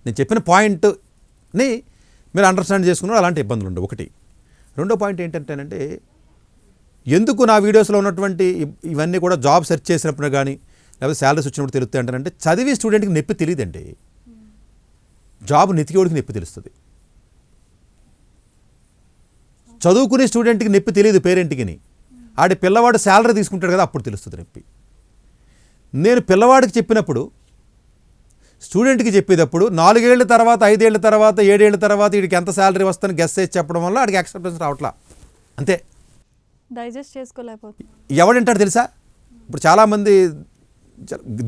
నేను చెప్పిన పాయింట్ని మీరు అండర్స్టాండ్ చేసుకున్నారు, అలాంటి ఇబ్బందులు ఉండవు. ఒకటి. రెండో పాయింట్ ఏంటంటేనంటే, ఎందుకు నా వీడియోస్లో ఉన్నటువంటి ఇవన్నీ కూడా జాబ్ సెర్చ్ చేసినప్పుడు కానీ లేకపోతే శాలరీస్ వచ్చినప్పుడు తెలుస్తాయి అంటారంటే, చదివి స్టూడెంట్కి నొప్పి తెలియదండి. జాబ్ నెతికేవాడికి నొప్పి తెలుస్తుంది. చదువుకునే స్టూడెంట్కి నొప్పి తెలియదు, పేరెంట్కి. ఆడి పిల్లవాడు శాలరీ తీసుకుంటాడు కదా, అప్పుడు తెలుస్తుంది నొప్పి. నేను పిల్లవాడికి చెప్పినప్పుడు, స్టూడెంట్కి చెప్పేటప్పుడు 4 ఏళ్ల తర్వాత 5 ఏళ్ల తర్వాత 7 ఏళ్ల తర్వాత వీడికి ఎంత శాలరీ వస్తుందని గెస్ చేసి చెప్పడం వల్ల వాడికి యాక్సెప్టెన్స్ రావట్లా, అంతే. డైజెస్ట్ చేసుకోలేకపోతుంది. ఎవడంటాడు తెలుసా? ఇప్పుడు చాలామంది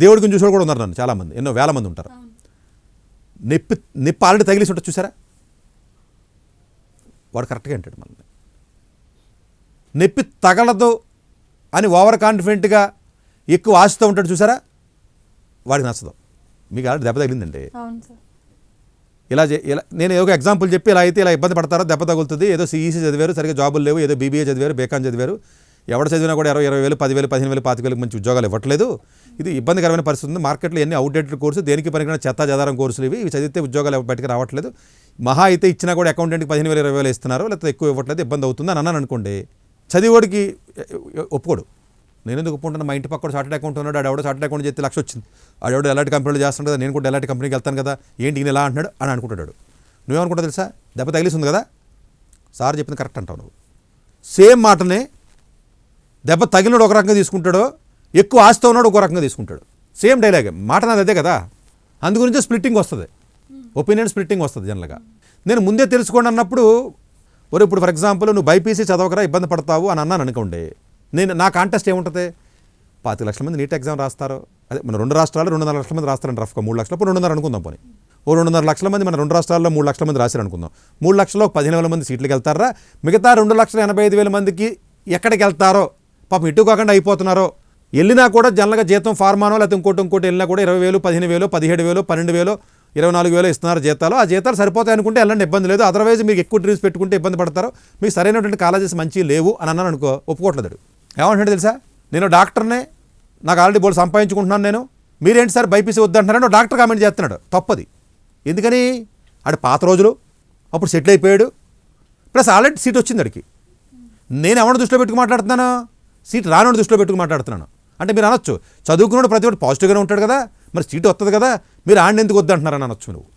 దేవుడికి చూసేవాడు కూడా ఉన్నారు, నన్ను చాలామంది, ఎన్నో వేల మంది ఉంటారు. నొప్పి ఆల్రెడీ తగిలేసి ఉంటుంది చూసారా, వాడు కరెక్ట్గా అంటాడు. మళ్ళీ నొప్పి తగలదు అని ఓవర్ కాన్ఫిడెంట్గా ఎక్కువ ఆశతో ఉంటాడు చూసారా, వాడికి నచ్చదు. మీకు ఆల్రెడీ దెబ్బ తగిలిందండి. ఇలా నేను ఏదో ఎగ్జాంపుల్ చెప్పి ఇలా అయితే ఇలా ఇబ్బంది పడతారో, దెబ్బ తగులుతుంది, ఏదో సిఈసీ చదివారు, సరిగ్గా జాబులు లేవు, ఏదో బీబీఏ చదివారు, బేకాన్ చదివారు, ఎవడ చదివినా కూడా 20,000 10,000 15,000 25,000 మంచి ఉద్యోగాలు ఇవ్వట్లేదు, ఇది ఇబ్బందికరమైన పరిస్థితి ఉంది. మార్కెట్లో ఎన్ని అవుట్డేటెడ్ కోర్సు, దేనికి పనికిన చెత్త చెదారం కోర్సులు ఇవి చదివితే ఉద్యోగాలు బయటకు రావట్లేదు. మహా అయితే ఇచ్చినా కూడా అకౌంటెంట్కి 15,000 20,000 ఇస్తున్నారు, లేకపోతే ఎక్కువ ఇవ్వట్లేదు, ఇబ్బంది అవుతుంది అని అన్నాను అనుకోండి. చదివాడికి ఒప్పుకోడు. నేను ఎందుకు ఒప్పుకుంటాను? మా ఇంటి పక్కన చార్టెడ్ అకౌంట్ ఉన్నాడు, ఆడెవడో చార్టెడ్ అకౌంట్ చేస్తే 1,00,000 వచ్చింది, ఆడెవడో ఎలాంటి కంపెనీలు చేస్తాను కదా, నేను కూడా ఎలాంటి కంపెనీకి వెళ్తాను కదా, ఏంటి ఈయన ఎలా అంటున్నాడు అని అనుకుంటాడు. నువ్వేమనుకుంటావు తెలుసా? దెబ్బ తగిలిస్తుంది కదా, సార్ చెప్పింది కరెక్ట్ అంటావు నువ్వు. సేమ్ మాటనే దెబ్బ తగిలినోడు ఒక రకంగా తీసుకుంటాడో, ఎక్కువ ఆస్తి ఉన్నాడు ఒక రకంగా తీసుకుంటాడు. సేమ్ డైలాగ్, మాట నాది అదే కదా. అందుగురించే స్ప్లిట్టింగ్ వస్తుంది, ఒపీనియన్ స్ప్లిట్టింగ్ వస్తుంది జనరల్గా. నేను ముందే తెలుసుకోండి అన్నప్పుడు, ఇప్పుడు ఫర్ ఎగ్జాంపుల్ నువ్వు బైపీసీ చదవకరా ఇబ్బంది పడతావు అని అన్నాను అనుకోండి, నా కాంటెస్ట్ ఏముంటుంది? 25 లక్షల మంది నీట్ ఎగ్జామ్ రాస్తారు, అదే మన 2 రాష్ట్రాలు 2.5 లక్షల మంది రాస్తారండి రఫ్గా, 3 లక్షలు 2.5 అనుకుందాం. పోనీ 2.5 లక్షల మంది మన 2 రాష్ట్రాల్లో 3 లక్షల మంది రాశారు అనుకుందాం. 3 లక్షల్లో 15,000 మంది సీట్లకు వెళ్తారా, మిగతా 2,85,000 మందికి ఎక్కడికి వెళ్తారో, పాపం ఇటు కాకుండా అయిపోతున్నారో, వెళ్ళినా కూడా జనరల్గా జీతం ఫార్మానో లేకపోతే ఇంకోటి వెళ్ళినా కూడా 20,000 15,000 17,000 12,000 24,000 ఇస్తున్నారు జీతాలు. ఆ జీతాలు సరిపోతాయి అనుకుంటే వెళ్ళండి, ఇబ్బంది లేదు. అదర్వైజ్ మీకు ఎక్కువ డ్రీమ్స్ పెట్టుకుంటే ఇబ్బంది పడతారు, మీకు సరైనటువంటి కాలేజెస్ మంచి లేవు అని అన్నాను అనుకో, ఒప్పుకోవట్లేదు. ఏమంటాడు తెలుసా? నేను డాక్టర్నే, నాకు ఆల్రెడీ బోల్ సంపాదించుకుంటున్నాను, నేను మీరేంటి సార్ బైపీసీ వద్దంటున్నారని డాక్టర్ కామెంట్ చేస్తున్నాడు. తప్పది. ఎందుకని? ఆడు పాత రోజులు, అప్పుడు సెటిల్ అయిపోయాడు, ప్లస్ ఆల్రెడీ సీట్ వచ్చింది అడికి. నేను ఎవరిని దృష్టిలో పెట్టుకు మాట్లాడుతున్నాను? సీట్ రానోడు దృష్టిలో పెట్టుకు మాట్లాడుతున్నాను. అంటే మీరు అనొచ్చు, చదువుకున్నాడు ప్రతి ఒక్కటి పాజిటివ్గానే ఉంటాడు కదా, మరి సీటు వస్తుంది కదా, మీరు ఆడిని ఎందుకు వద్దంటున్నారని అనొచ్చు నువ్వు.